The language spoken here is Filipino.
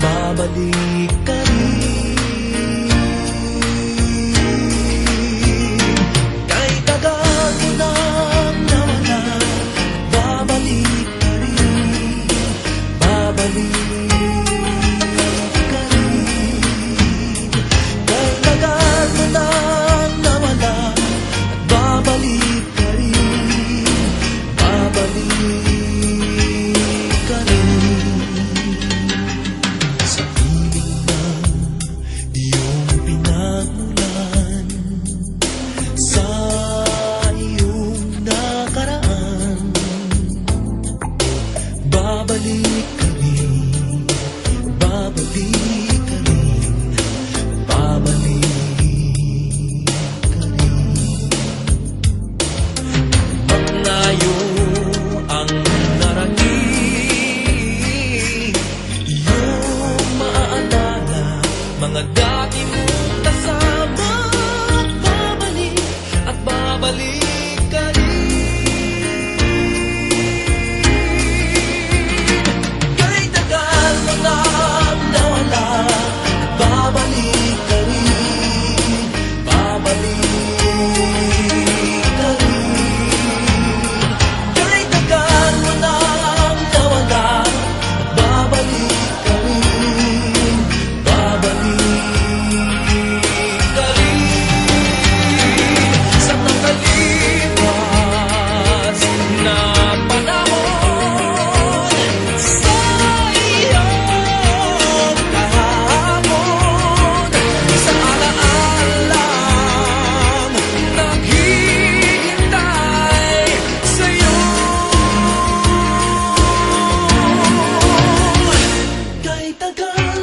babalik ka rin. Kahit tagal mo nang nawala, babalik ka rin, babalik ka rin. Kahit tagal mo nang nawala, babalik ka rin, babalik ka rin. Sa piling ng iyong pinagmulan, sa iyong nakaraan, babalik ka rin, babalik ka rin, babalik ka rin. Paglayo ang narating, iyong maaalala mga dati mong kasama. Babalik at babalik ka rin. Kahit tagal mo nang nawala, babalik ka rin, babalik ka rin. Kahit tagal mo nang nawala, babalik ka rin, babalik ka rin. Sa nakalipas na panahon, sa iyong kahapon, sa alaalang naghihintay sa'yo. Kahit tagal